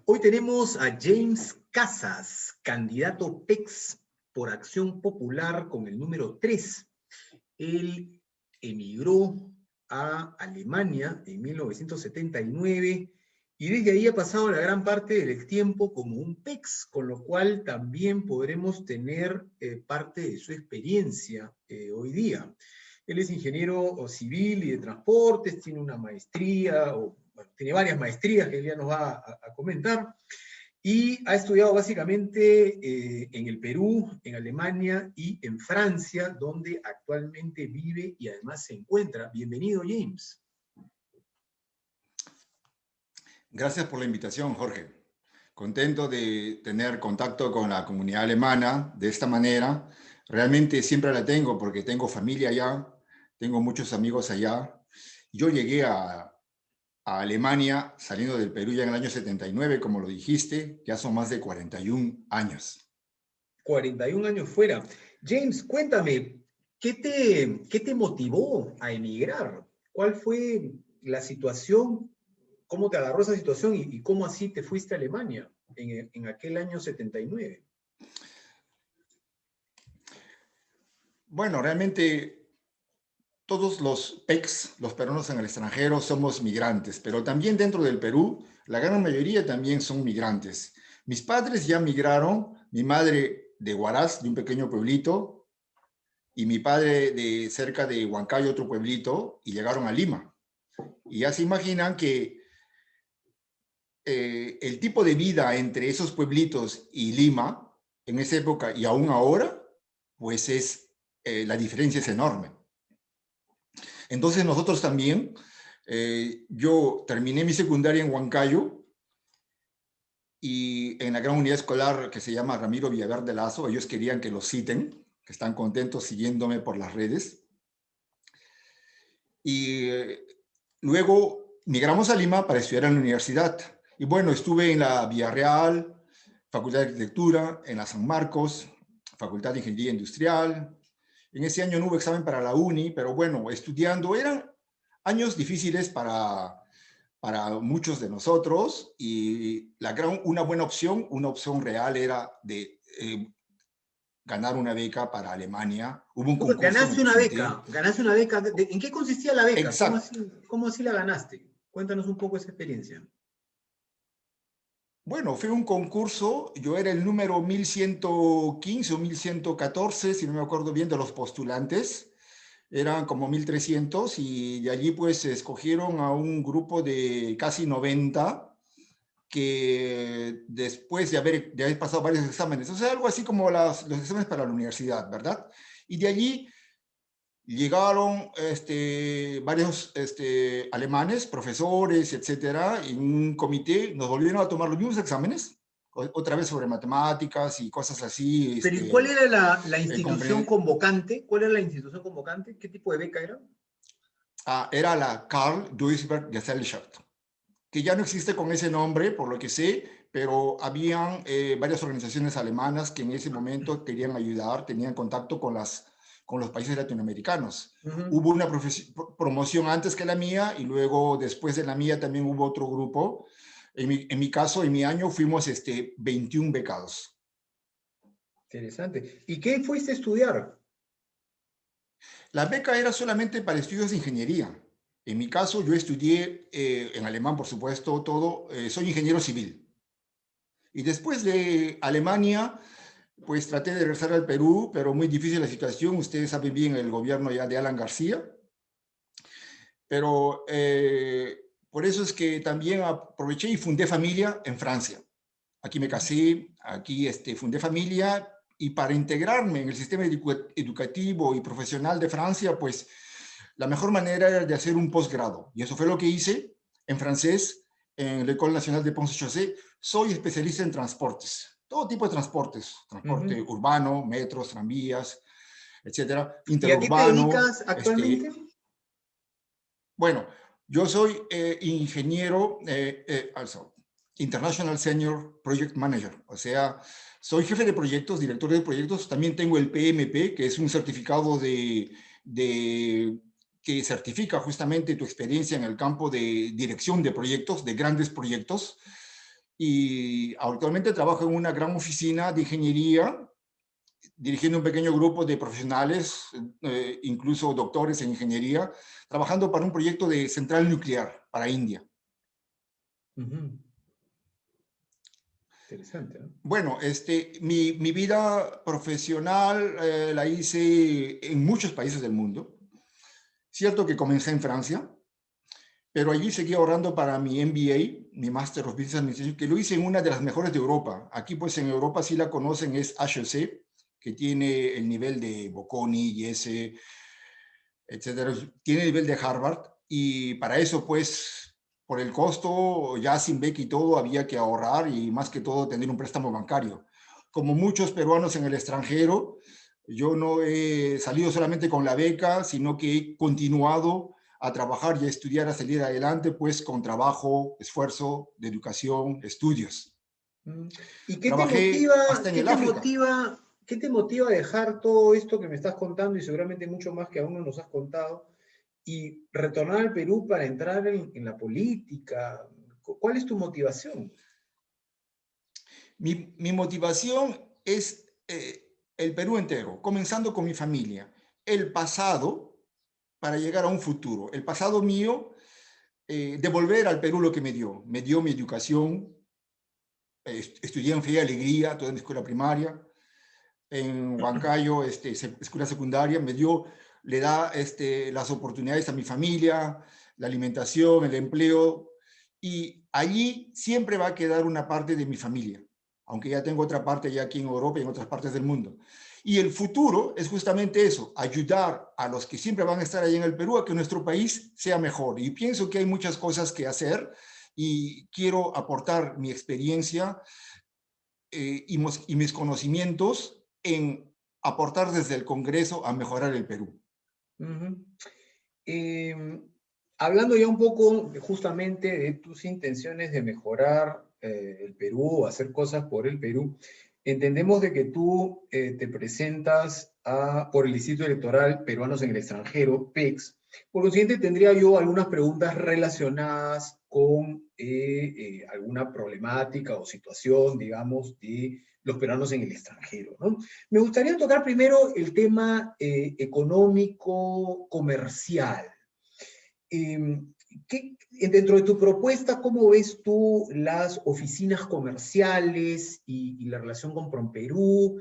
Hoy tenemos a James Casas, candidato PEX por Acción Popular con el número 3. Él emigró a Alemania en 1979 y desde ahí ha pasado la gran parte del tiempo como un PEX, con lo cual también podremos tener parte de su experiencia hoy día. Él es ingeniero civil y de transportes, tiene una maestría, bueno, tiene varias maestrías que él ya nos va a comentar, y ha estudiado básicamente en el Perú, en Alemania y en Francia, donde actualmente vive y además se encuentra. Bienvenido, James. Gracias por la invitación, Jorge. Contento de tener contacto con la comunidad alemana de esta manera. Realmente siempre la tengo porque tengo familia allá, tengo muchos amigos allá. Yo llegué a Alemania saliendo del Perú ya en el año 79, como lo dijiste, ya son más de 41 años. 41 años fuera. James, cuéntame, qué te motivó a emigrar? ¿Cuál fue la situación? ¿Cómo te agarró esa situación y cómo así te fuiste a Alemania en aquel año 79? Bueno, realmente todos los PECs, los peruanos en el extranjero, somos migrantes, pero también dentro del Perú, la gran mayoría también son migrantes. Mis padres ya migraron, mi madre de Huaraz, de un pequeño pueblito, y mi padre de cerca de Huancayo, otro pueblito, y llegaron a Lima. Y ya se imaginan que el tipo de vida entre esos pueblitos y Lima, en esa época y aún ahora, pues la diferencia es enorme. Entonces nosotros también, yo terminé mi secundaria en Huancayo y en la gran unidad escolar que se llama Ramiro Villaverde Lazo, ellos querían que los citen, que están contentos siguiéndome por las redes. Y luego migramos a Lima para estudiar en la universidad. Y bueno, estuve en la Villarreal, Facultad de Arquitectura, en la San Marcos, Facultad de Ingeniería Industrial. En ese año no hubo examen para la uni, pero bueno, estudiando eran años difíciles para muchos de nosotros y una buena opción, una opción real era de ganar una beca para Alemania. Hubo un concurso, me presenté. Ganaste una beca. ¿En qué consistía la beca? Exacto. Cómo así la ganaste? Cuéntanos un poco esa experiencia. Bueno, fue un concurso, yo era el número 1115 o 1114, si no me acuerdo bien, de los postulantes. Eran como 1300 y de allí pues escogieron a un grupo de casi 90 que después de haber pasado varios exámenes, o sea, algo así como los exámenes para la universidad, ¿verdad? Y de allí llegaron varios alemanes, profesores, etcétera, en un comité, nos volvieron a tomar los mismos exámenes, otra vez sobre matemáticas y cosas así. Pero ¿y cuál era la institución convocante? ¿Cuál era la institución convocante? ¿Qué tipo de beca era? Era la Karl Duisberg Gesellschaft, que ya no existe con ese nombre, por lo que sé, pero habían varias organizaciones alemanas que en ese momento querían ayudar, tenían contacto con los países latinoamericanos. Hubo una promoción antes que la mía y luego después de la mía también hubo otro grupo. En mi caso, en mi año fuimos 21 becados. Interesante. ¿Y qué fuiste a estudiar? La beca era solamente para estudios de ingeniería. En mi caso, yo estudié en alemán, por supuesto, todo. Soy ingeniero civil. Y después de Alemania, pues traté de regresar al Perú, pero muy difícil la situación. Ustedes saben bien el gobierno ya de Alan García. Pero por eso es que también aproveché y fundé familia en Francia. Aquí me casé, aquí fundé familia y para integrarme en el sistema educativo y profesional de Francia, pues la mejor manera era de hacer un posgrado. Y eso fue lo que hice en francés en la École Nationale de Pont-Chaussée. Soy especialista en transportes, todo tipo de transportes, transporte urbano, metros, tranvías, etcétera, ¿Y a qué te interurbano. dedicas actualmente? Bueno, yo soy ingeniero, International Senior Project Manager, o sea, soy jefe de proyectos, director de proyectos. También tengo el PMP, que es un certificado que certifica justamente tu experiencia en el campo de dirección de proyectos, de grandes proyectos. y actualmente trabajo en una gran oficina de ingeniería, dirigiendo un pequeño grupo de profesionales, incluso doctores en ingeniería, trabajando para un proyecto de central nuclear para India. Ujú. Interesante, ¿no? Bueno, mi vida profesional la hice en muchos países del mundo. Cierto que comencé en Francia, pero allí seguí ahorrando para mi MBA, mi Master of Business Administration, que lo hice en una de las mejores de Europa. Aquí, pues, en Europa sí la conocen, es HEC, que tiene el nivel de Bocconi, IES, etcétera. Tiene el nivel de Harvard, y para eso, pues, por el costo, ya sin beca y todo, había que ahorrar y más que todo tener un préstamo bancario. Como muchos peruanos en el extranjero, yo no he salido solamente con la beca, sino que he continuado a trabajar y a estudiar, a salir adelante, pues con trabajo, esfuerzo, de educación, estudios. Mm. ¿Y Trabajé hasta en qué el te África. motiva, qué te motiva a dejar todo esto que me estás contando y seguramente mucho más que aún no nos has contado y retornar al Perú para entrar en la política? ¿Cuál es tu motivación? Mi motivación es el Perú entero, comenzando con mi familia. El pasado para llegar a un futuro. El pasado mío, devolver al Perú lo que me dio. Me dio mi educación, estudié en Fe y Alegría, toda mi escuela primaria, en Huancayo, escuela secundaria, le da las oportunidades a mi familia, la alimentación, el empleo, y allí siempre va a quedar una parte de mi familia, aunque ya tengo otra parte ya aquí en Europa y en otras partes del mundo. Y el futuro es justamente eso, ayudar a los que siempre van a estar ahí en el Perú a que nuestro país sea mejor. Y pienso que hay muchas cosas que hacer y quiero aportar mi experiencia y mis conocimientos en aportar desde el Congreso a mejorar el Perú. Ujú. Eh, Hablando ya un poco justamente de tus intenciones de mejorar el Perú, hacer cosas por el Perú, entendemos de que tú te presentas por el Instituto Electoral Peruanos en el Extranjero, PEX. Por consiguiente, tendría yo algunas preguntas relacionadas con alguna problemática o situación, digamos, de los peruanos en el extranjero, ¿no? Me gustaría tocar primero el tema económico, comercial. Dentro de tu propuesta, ¿cómo ves tú las oficinas comerciales y la relación con PROMPERÚ?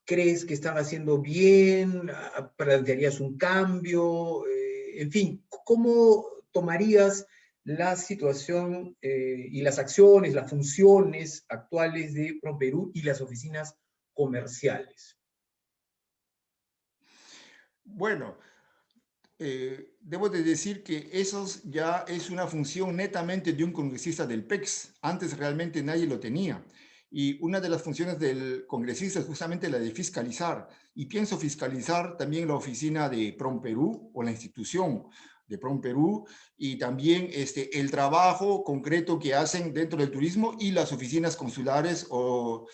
¿Crees que están haciendo bien? ¿Plantearías un cambio? En fin, ¿cómo tomarías la situación y las acciones, las funciones actuales de PROMPERÚ y las oficinas comerciales? Bueno, debo de decir que eso ya es una función netamente de un congresista del PEX. Antes realmente nadie lo tenía. Y una de las funciones del congresista es justamente la de fiscalizar. Y pienso fiscalizar también la oficina de PROMPERÚ o la institución de PROMPERÚ y también el trabajo concreto que hacen dentro del turismo y las oficinas consulares o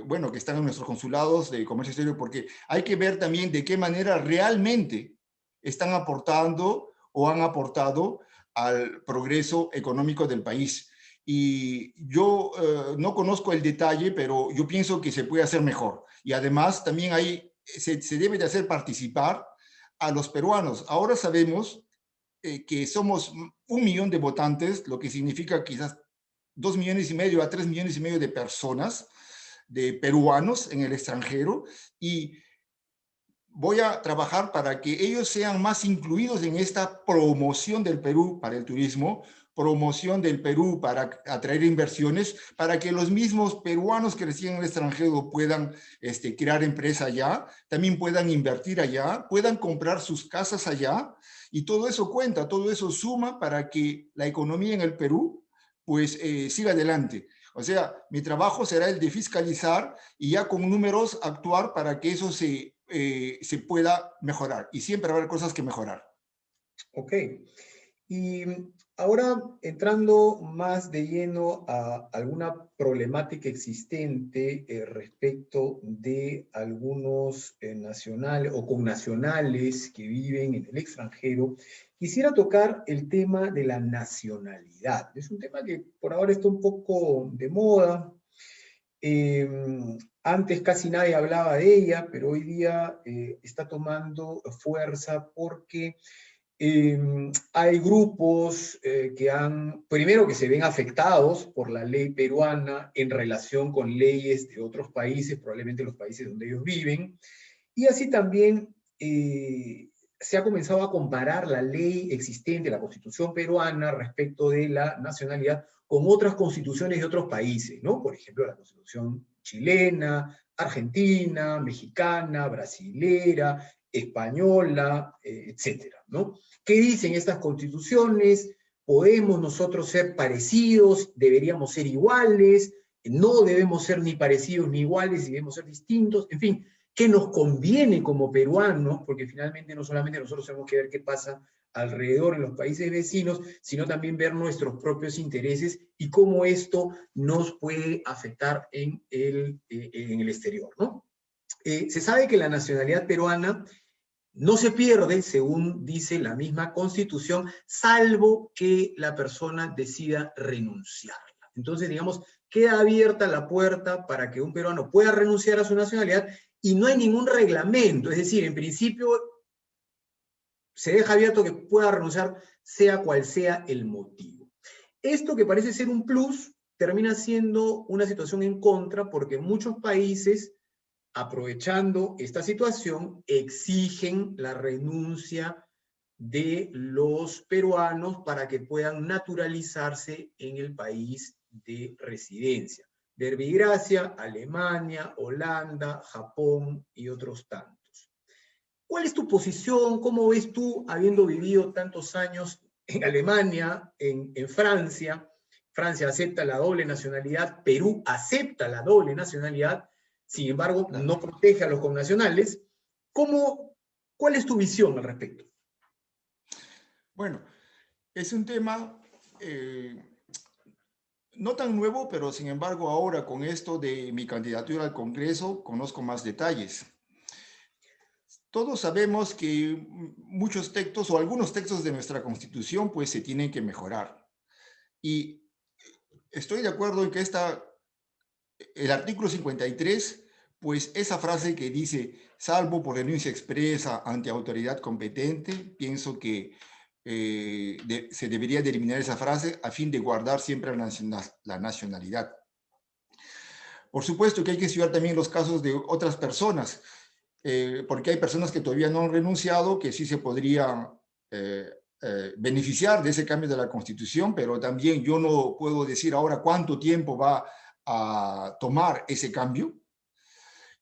bueno, que están en nuestros consulados de comercio exterior, porque hay que ver también de qué manera realmente están aportando o han aportado al progreso económico del país. Y yo no conozco el detalle, pero yo pienso que se puede hacer mejor. Y además también se debe de hacer participar a los peruanos. Ahora sabemos que somos 1 millón de votantes, lo que significa quizás 2,5 millones a 3,5 millones de personas, de peruanos en el extranjero, y voy a trabajar para que ellos sean más incluidos en esta promoción del Perú para el turismo, promoción del Perú para atraer inversiones, para que los mismos peruanos que residen en el extranjero puedan crear empresa allá, también puedan invertir allá, puedan comprar sus casas allá, y todo eso cuenta, todo eso suma para que la economía en el Perú pues siga adelante. O sea, mi trabajo será el de fiscalizar y ya con números actuar para que eso se pueda mejorar. Y siempre va a haber cosas que mejorar. Ok. Y Ahora, entrando más de lleno a alguna problemática existente respecto de algunos nacionales o connacionales que viven en el extranjero, quisiera tocar el tema de la nacionalidad. Es un tema que por ahora está un poco de moda. Eh, Antes casi nadie hablaba de ella, pero hoy día está tomando fuerza porque hay grupos primero que se ven afectados por la ley peruana en relación con leyes de otros países, probablemente los países donde ellos viven, y así también se ha comenzado a comparar la ley existente, la constitución peruana, respecto de la nacionalidad con otras constituciones de otros países, ¿no? Por ejemplo, la constitución chilena, argentina, mexicana, brasilera, española, etcétera, ¿no? ¿Qué dicen estas constituciones? ¿Podemos nosotros ser parecidos? ¿Deberíamos ser iguales? ¿No debemos ser ni parecidos ni iguales, debemos ser distintos? En fin, ¿qué nos conviene como peruanos? Porque finalmente no solamente nosotros tenemos que ver qué pasa alrededor en los países vecinos, sino también ver nuestros propios intereses y cómo esto nos puede afectar en el exterior, ¿no? Se sabe que la nacionalidad peruana no se pierde, según dice la misma Constitución, salvo que la persona decida renunciarla. Entonces, digamos, queda abierta la puerta para que un peruano pueda renunciar a su nacionalidad y no hay ningún reglamento. Es decir, en principio, se deja abierto que pueda renunciar sea cual sea el motivo. Esto que parece ser un plus termina siendo una situación en contra porque muchos países, aprovechando esta situación, exigen la renuncia de los peruanos para que puedan naturalizarse en el país de residencia. Verbigracia, Alemania, Holanda, Japón y otros tantos. ¿Cuál es tu posición? ¿Cómo ves tú, habiendo vivido tantos años en Alemania, en Francia? Francia acepta la doble nacionalidad, Perú acepta la doble nacionalidad, sin embargo, Claro. no protege a los connacionales. ¿Cuál es tu visión al respecto? Bueno, es un tema no tan nuevo, pero sin embargo ahora con esto de mi candidatura al Congreso conozco más detalles. Todos sabemos que muchos textos o algunos textos de nuestra Constitución pues se tienen que mejorar. Y estoy de acuerdo en que el artículo 53, pues esa frase que dice, salvo por renuncia expresa ante autoridad competente, pienso que se debería de eliminar esa frase a fin de guardar siempre la nacionalidad. Por supuesto que hay que estudiar también los casos de otras personas, porque hay personas que todavía no han renunciado, que sí se podrían beneficiar de ese cambio de la Constitución, pero también yo no puedo decir ahora cuánto tiempo va a tomar ese cambio.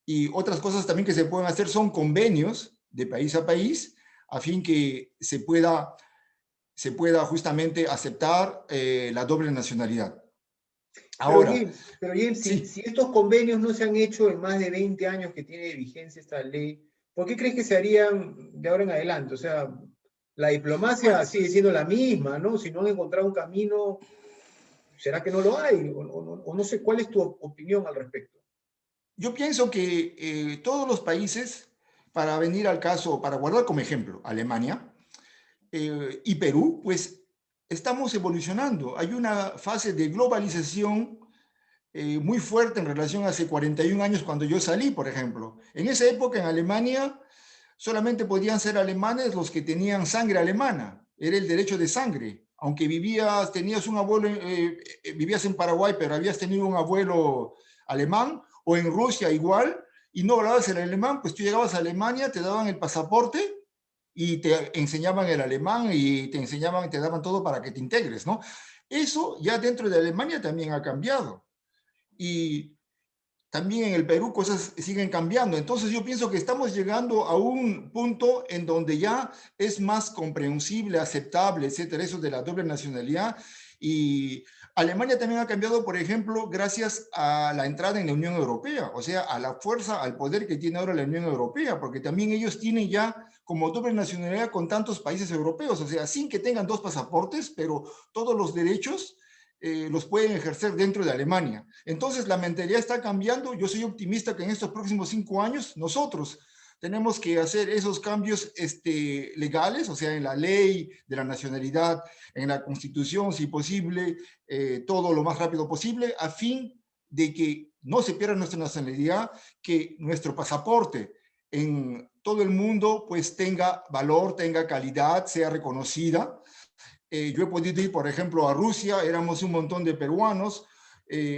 Y otras cosas también que se pueden hacer son convenios de país a país, a fin que se pueda justamente aceptar la doble nacionalidad. Ahora, Pero James, sí. si estos convenios no se han hecho en más de 20 años que tiene de vigencia esta ley, ¿por qué crees que se harían de ahora en adelante? O sea, la diplomacia Bueno, sigue siendo la misma, ¿no? Si no han encontrado un camino, ¿será que no lo hay? O no sé, ¿cuál es tu opinión al respecto? yo pienso que todos los países, para venir al caso, para guardar como ejemplo Alemania y Perú, pues estamos evolucionando. Hay una fase de globalización muy fuerte en relación a hace 41 años cuando yo salí, por ejemplo. En esa época en Alemania solamente podían ser alemanes los que tenían sangre alemana, era el derecho de sangre. Aunque tenías un abuelo, vivías en Paraguay, pero habías tenido un abuelo alemán, o en Rusia igual, y no hablabas el alemán, pues tú llegabas a Alemania, te daban el pasaporte y te enseñaban el alemán y te daban todo para que te integres, ¿no? Eso ya dentro de Alemania también ha cambiado. Y también en el Perú cosas siguen cambiando. Entonces yo pienso que estamos llegando a un punto en donde ya es más comprensible, aceptable, etcétera, eso de la doble nacionalidad. Y Alemania también ha cambiado, por ejemplo, gracias a la entrada en la Unión Europea, o sea, a la fuerza, al poder que tiene ahora la Unión Europea, porque también ellos tienen ya como doble nacionalidad con tantos países europeos, o sea, sin que tengan dos pasaportes, pero todos los derechos los pueden ejercer dentro de Alemania. Entonces, la mentalidad está cambiando. Yo soy optimista que en estos próximos 5 años nosotros tenemos que hacer esos cambios legales, o sea, en la ley de la nacionalidad, en la Constitución, si posible, todo lo más rápido posible, a fin de que no se pierda nuestra nacionalidad, que nuestro pasaporte en todo el mundo pues tenga valor, tenga calidad, sea reconocida. Yo he podido ir, por ejemplo, a Rusia, éramos un montón de peruanos.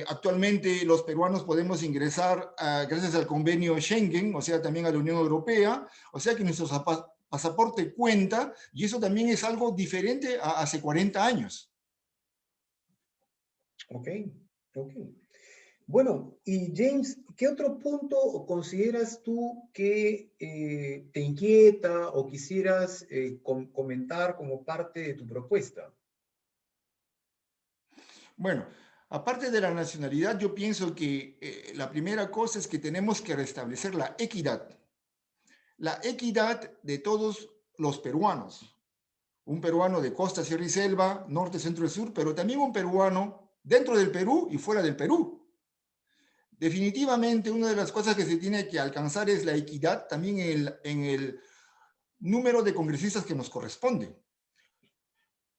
Actualmente los peruanos podemos ingresar gracias al convenio Schengen, o sea, también a la Unión Europea, o sea que nuestro pasaporte cuenta, y eso también es algo diferente a hace 40 años. Ok, ok. Bueno, y James, ¿qué otro punto consideras tú que te inquieta o quisieras comentar como parte de tu propuesta? Bueno, aparte de la nacionalidad, yo pienso que la primera cosa es que tenemos que restablecer la equidad de todos los peruanos. Un peruano de costa, sierra y selva, norte, centro y sur, pero también un peruano dentro del Perú y fuera del Perú. Definitivamente, una de las cosas que se tiene que alcanzar es la equidad también en el número de congresistas que nos corresponde.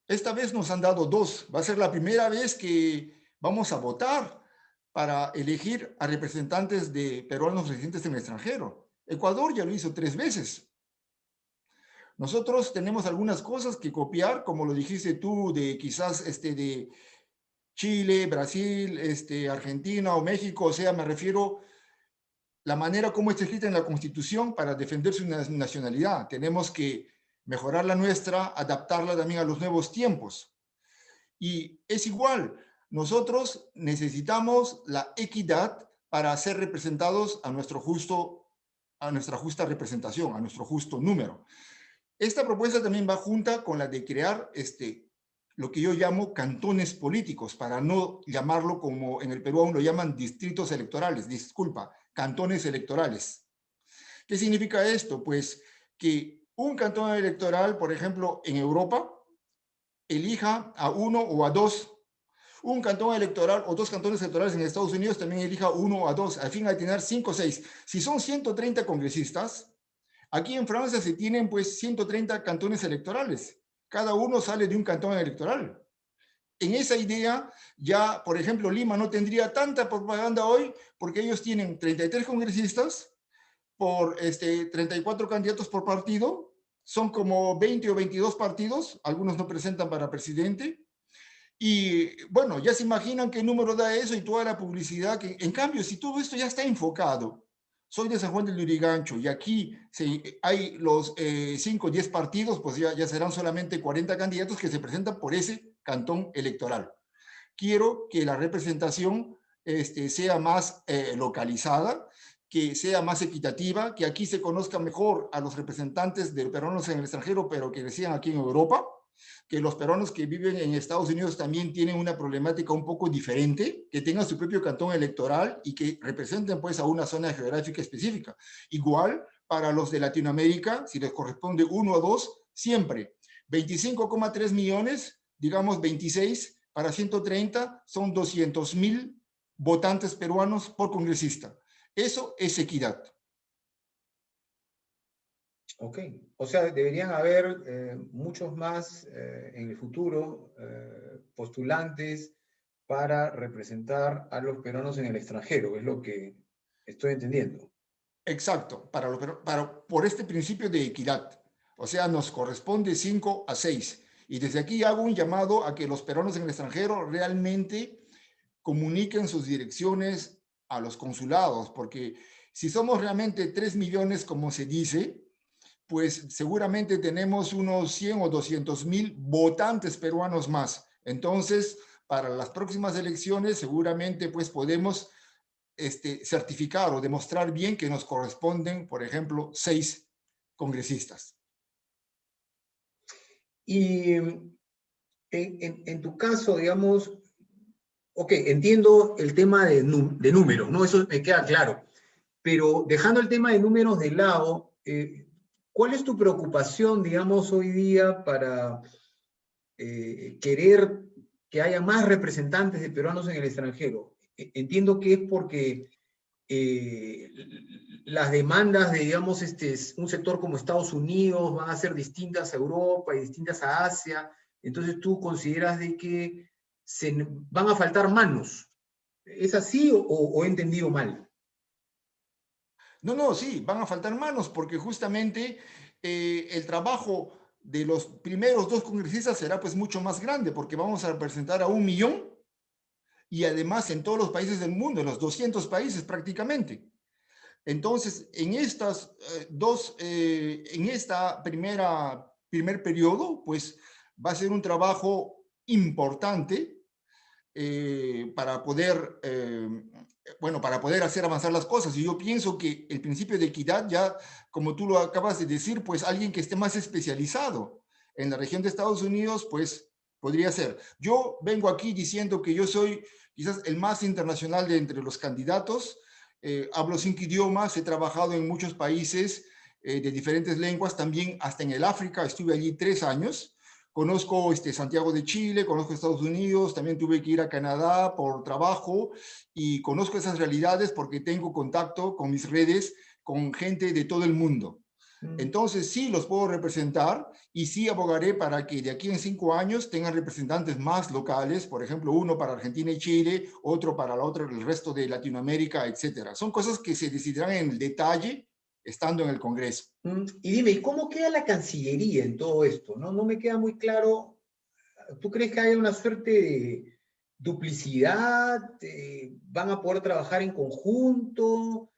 Esta vez nos han dado 2. Va a ser la primera vez que vamos a votar para elegir a representantes de peruanos residentes en el extranjero. Ecuador ya lo hizo 3 veces. Nosotros tenemos algunas cosas que copiar, como lo dijiste tú, de quizás de Chile, Brasil, Argentina o México, o sea, me refiero la manera como está escrita en la Constitución para defender su nacionalidad. Tenemos que mejorar la nuestra, adaptarla también a los nuevos tiempos. Y es igual, nosotros necesitamos la equidad para ser representados a nuestra justa representación, a nuestro justo número. Esta propuesta también va junta con la de crear lo que yo llamo cantones políticos, para no llamarlo como en el Perú aún lo llaman distritos electorales, disculpa, cantones electorales. ¿Qué significa esto? Pues que un cantón electoral, por ejemplo, en Europa, elija a 1 o a 2. Un cantón electoral o 2 cantones electorales en Estados Unidos también elija 1 o a 2, al fin de tener 5 o 6. Si son 130 congresistas, aquí en Francia se tienen pues 130 cantones electorales. Cada uno sale de un cantón electoral. En esa idea, ya, por ejemplo, Lima no tendría tanta propaganda hoy porque ellos tienen 33 congresistas por 34 candidatos por partido, son como 20 o 22 partidos, algunos no presentan para presidente, y bueno, ya se imaginan qué número da eso y toda la publicidad. En cambio, si todo esto ya está enfocado, soy de San Juan del Lurigancho y aquí hay los 5 o 10 partidos, pues ya serán solamente 40 candidatos que se presentan por ese cantón electoral. Quiero que la representación sea más localizada, que sea más equitativa, que aquí se conozca mejor a los representantes de peruanos en el extranjero, pero que residan aquí en Europa, que los peruanos que viven en Estados Unidos también tienen una problemática un poco diferente, que tengan su propio cantón electoral y que representen pues a una zona geográfica específica. Igual para los de Latinoamérica, si les corresponde 1 o 2, siempre 25,3 millones, digamos 26 para 130, son 200,000 votantes peruanos por congresista. Eso es equidad. Ok, o sea, deberían haber muchos más en el futuro postulantes para representar a los peruanos en el extranjero, es lo que estoy entendiendo. Exacto, por este principio de equidad. O sea, nos corresponde 5 a 6. Y desde aquí hago un llamado a que los peruanos en el extranjero realmente comuniquen sus direcciones a los consulados, porque si somos realmente 3 millones, como se dice, pues seguramente tenemos unos 100 o 200,000 votantes peruanos más. Entonces, para las próximas elecciones, seguramente pues podemos certificar o demostrar bien que nos corresponden, por ejemplo, 6 congresistas. Y en tu caso, digamos, ok, entiendo el tema de números, ¿no? Eso me queda claro. Pero dejando el tema de números de lado, ¿cuál es tu preocupación, digamos, hoy día para querer que haya más representantes de peruanos en el extranjero? Entiendo que es porque las demandas de, digamos, un sector como Estados Unidos van a ser distintas a Europa y distintas a Asia. Entonces tú consideras de que van a faltar manos. ¿Es así o he entendido mal? No, no, sí, van a faltar manos porque justamente el trabajo de los primeros 2 congresistas será pues mucho más grande porque vamos a representar a 1 millón y además en todos los países del mundo, en los 200 países prácticamente. Entonces, en estas en esta primer periodo, pues va a ser un trabajo importante para poder, bueno, para poder hacer avanzar las cosas. Y yo pienso que el principio de equidad ya, como tú lo acabas de decir, pues alguien que esté más especializado en la región de Estados Unidos, pues podría ser. Yo vengo aquí diciendo que yo soy quizás el más internacional de entre los candidatos. Hablo 5 idiomas, he trabajado en muchos países de diferentes lenguas, también hasta en el África, estuve allí 3 años. Conozco Santiago de Chile, conozco Estados Unidos, también tuve que ir a Canadá por trabajo y conozco esas realidades porque tengo contacto con mis redes, con gente de todo el mundo. Entonces sí los puedo representar y sí abogaré para que de aquí en 5 años tengan representantes más locales, por ejemplo, uno para Argentina y Chile, otro para el resto de Latinoamérica, etcétera. Son cosas que se decidirán en el detalle estando en el Congreso. Y dime, ¿y cómo queda la Cancillería en todo esto? No me queda muy claro. ¿Tú crees que hay una suerte de duplicidad? ¿Van a poder trabajar en conjunto?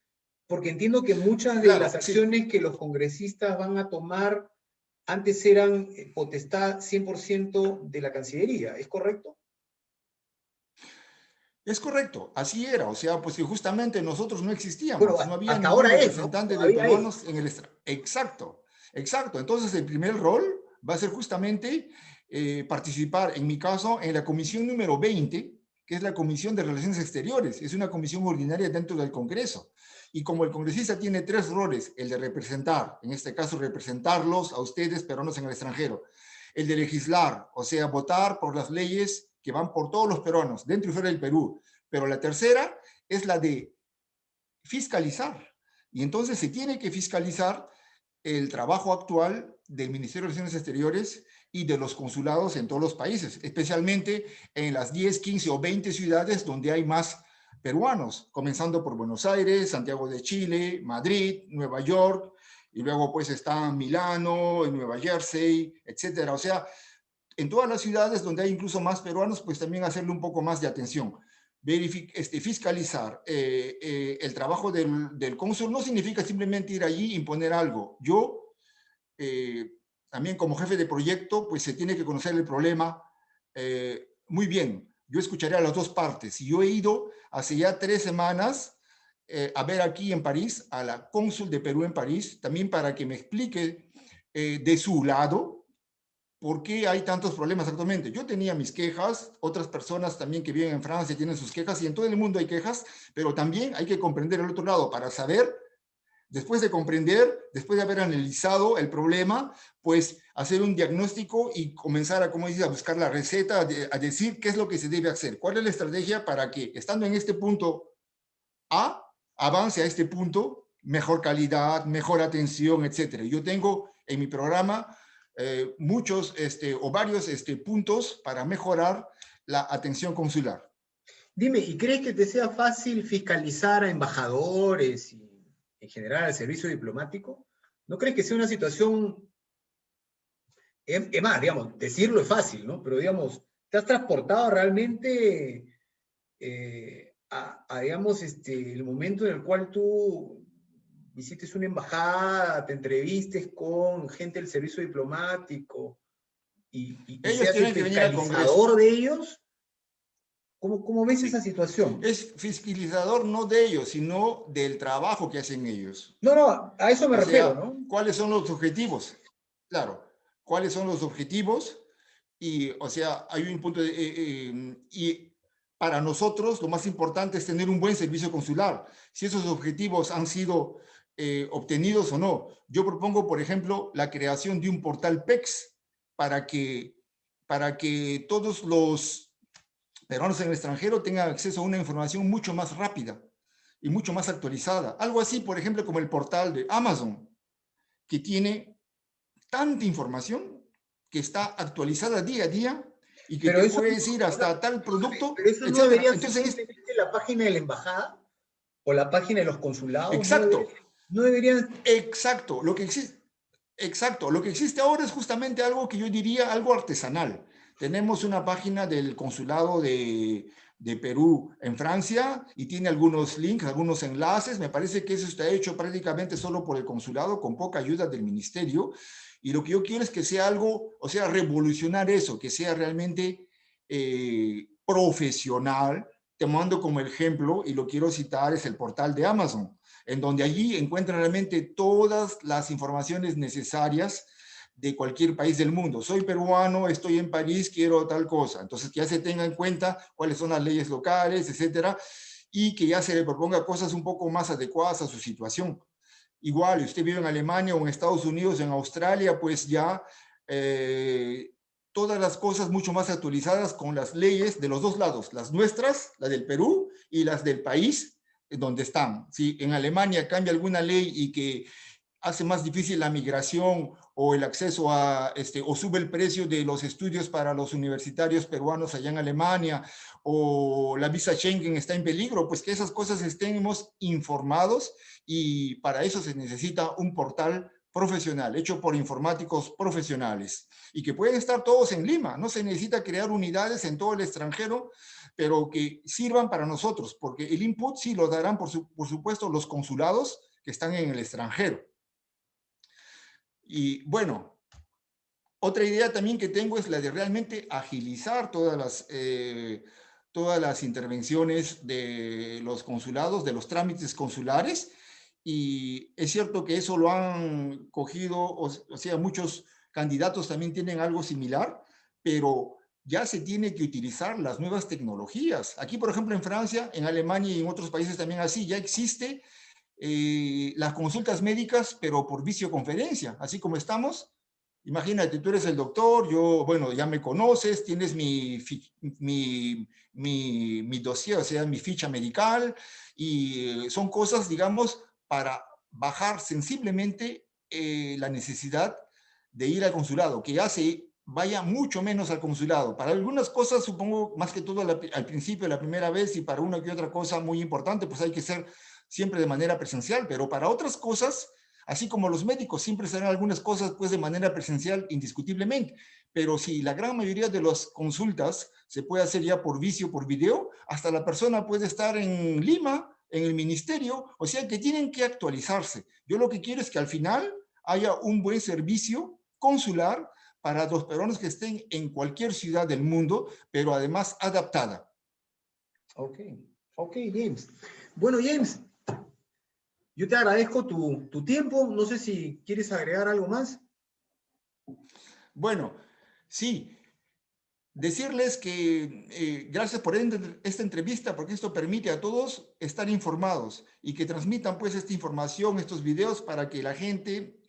Porque entiendo que muchas de las Claro, sí. acciones que los congresistas van a tomar antes eran potestad 100% de la Cancillería, ¿es correcto? Es correcto, así era, o sea, pues que justamente nosotros no Bueno, existíamos, no había hasta ningún ahora es, ¿no? representante de Todavía es. peruanos en el extranjero. Exacto, exacto. Entonces el primer rol va a ser justamente participar, en mi caso, en la comisión número 20, que es la Comisión de Relaciones Exteriores. Es una comisión ordinaria dentro del Congreso. Y como el congresista tiene 3 roles, el de representar, en este caso representarlos a ustedes, peruanos en el extranjero, el de legislar, o sea, votar por las leyes que van por todos los peruanos, dentro y fuera del Perú. Pero la tercera es la de fiscalizar. Y entonces se tiene que fiscalizar el trabajo actual del Ministerio de Relaciones Exteriores y de los consulados en todos los países, especialmente en las 10, 15 o 20 ciudades donde hay más peruanos, comenzando por Buenos Aires, Santiago de Chile, Madrid, Nueva York, y luego pues está Milano, Nueva Jersey, etcétera. O sea, en todas las ciudades donde hay incluso más peruanos, pues también hacerle un poco más de atención. Fiscalizar el trabajo del cónsul no significa simplemente ir allí e imponer algo. Yo, también como jefe de proyecto, pues se tiene que conocer el problema muy bien. Yo escucharé a las 2 partes. Y yo he ido hace ya 3 semanas a ver aquí en París a la cónsul de Perú en París, también para que me explique de su lado ¿por qué hay tantos problemas actualmente? Yo tenía mis quejas, otras personas también que viven en Francia tienen sus quejas y en todo el mundo hay quejas, pero también hay que comprender el otro lado para saber, después de comprender, después de haber analizado el problema, pues hacer un diagnóstico y comenzar a, como dices, a buscar la receta, a decir qué es lo que se debe hacer, cuál es la estrategia para que estando en este punto A, avance a este punto, mejor calidad, mejor atención, etcétera. Yo tengo en mi programa muchos o varios puntos para mejorar la atención consular. Dime, ¿y crees que te sea fácil fiscalizar a embajadores y en general al servicio diplomático? ¿No crees que sea una situación, es más, digamos, decirlo es fácil, ¿no? Pero digamos, ¿te has transportado realmente digamos, el momento en el cual tú visites una embajada, te entrevistes con gente del servicio diplomático y Ellos seas el tienen que venir al Congreso. fiscalizador de ellos? ¿Cómo ves esa Sí. situación? Es fiscalizador no de ellos, sino del trabajo que hacen ellos. No, no, a eso me O refiero, sea, ¿no? ¿cuáles son los objetivos? Claro, ¿cuáles son los objetivos? Y, o sea, hay un punto y para nosotros lo más importante es tener un buen servicio consular. Si esos objetivos han sido obtenidos o no. Yo propongo, por ejemplo, la creación de un portal PEX para que, para que todos los peruanos en el extranjero tengan acceso a una información mucho más rápida y mucho más actualizada. Algo así, por ejemplo, como el portal de Amazon, que tiene tanta información que está actualizada día a día y que Pero te eso, puedes ir hasta tal producto, pero eso no etcétera. debería ser Entonces, simplemente la página de la embajada o la página de los consulados, exacto, no deberían. exacto. Exacto, lo que existe ahora es justamente algo que yo diría algo artesanal. Tenemos una página del consulado de Perú en Francia y tiene algunos links, algunos enlaces. Me parece que eso está hecho prácticamente solo por el consulado, con poca ayuda del ministerio. Y lo que yo quiero es que sea algo, o sea, revolucionar eso, que sea realmente profesional. Tomando como ejemplo, y lo quiero citar, es el portal de Amazon, en donde allí encuentran realmente todas las informaciones necesarias de cualquier país del mundo. Soy peruano, estoy en París, quiero tal cosa. Entonces, que ya se tenga en cuenta cuáles son las leyes locales, etcétera, y que ya se le proponga cosas un poco más adecuadas a su situación. Igual, usted vive en Alemania o en Estados Unidos, en Australia, pues ya todas las cosas mucho más actualizadas con las leyes de los dos lados, las nuestras, la del Perú y las del país donde están. Si en Alemania cambia alguna ley y que hace más difícil la migración o el acceso a, o sube el precio de los estudios para los universitarios peruanos allá en Alemania, o la visa Schengen está en peligro, pues que esas cosas estemos informados, y para eso se necesita un portal profesional, hecho por informáticos profesionales, y que pueden estar todos en Lima. No se necesita crear unidades en todo el extranjero, pero que sirvan para nosotros, porque el input sí lo darán, por supuesto, los consulados que están en el extranjero. Y bueno, otra idea también que tengo es la de realmente agilizar todas las intervenciones de los consulados, de los trámites consulares. Y es cierto que eso lo han cogido, o sea, muchos candidatos también tienen algo similar, pero ya se tiene que utilizar las nuevas tecnologías. Aquí, por ejemplo, en Francia, en Alemania y en otros países también así, ya existe las consultas médicas, pero por videoconferencia, así como estamos. Imagínate, tú eres el doctor, yo, bueno, ya me conoces, tienes mi dossier, o sea, mi ficha medical, y son cosas, digamos, para bajar sensiblemente la necesidad de ir al consulado, que ya se vaya mucho menos al consulado. Para algunas cosas, supongo, más que todo al principio, la primera vez, y para una que otra cosa muy importante, pues hay que ser siempre de manera presencial, pero para otras cosas, así como los médicos siempre serán algunas cosas pues de manera presencial indiscutiblemente, pero si la gran mayoría de las consultas se puede hacer ya por vicio, por video, hasta la persona puede estar en Lima, en el ministerio, o sea que tienen que actualizarse. Yo lo que quiero es que al final haya un buen servicio consular para los peruanos que estén en cualquier ciudad del mundo, pero además adaptada. Ok, ok, James. Bueno, James, yo te agradezco tu tiempo. No sé si quieres agregar algo más. Bueno, sí, decirles que gracias por esta entrevista, porque esto permite a todos estar informados y que transmitan pues esta información, estos videos, para que la gente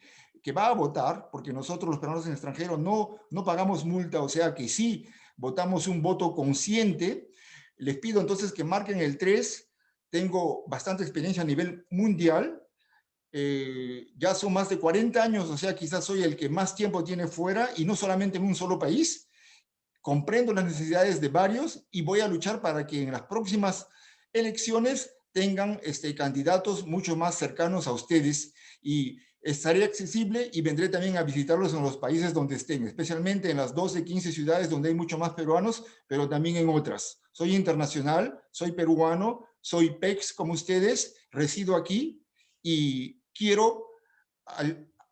que va a votar, porque nosotros los peruanos en el extranjero no pagamos multa, o sea que sí votamos un voto consciente. Les pido entonces que marquen el 3. Tengo bastante experiencia a nivel mundial. Ya son más de 40 años, o sea, quizás soy el que más tiempo tiene fuera, y no solamente en un solo país. Comprendo las necesidades de varios y voy a luchar para que en las próximas elecciones tengan candidatos mucho más cercanos a ustedes, y estaré accesible y vendré también a visitarlos en los países donde estén, especialmente en las 12, 15 ciudades donde hay mucho más peruanos, pero también en otras. Soy internacional, soy peruano, soy PEX como ustedes, resido aquí y quiero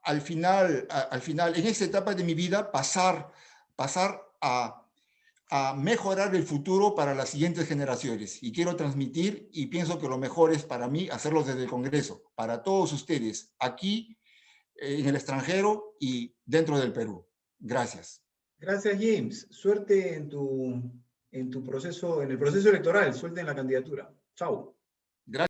al final, en esta etapa de mi vida, pasar a a mejorar el futuro para las siguientes generaciones. Y quiero transmitir, y pienso que lo mejor es para mí hacerlo desde el Congreso, para todos ustedes, aquí, en el extranjero y dentro del Perú. Gracias. Gracias, James. Suerte en tu proceso, en el proceso electoral. Suerte en la candidatura. Chao.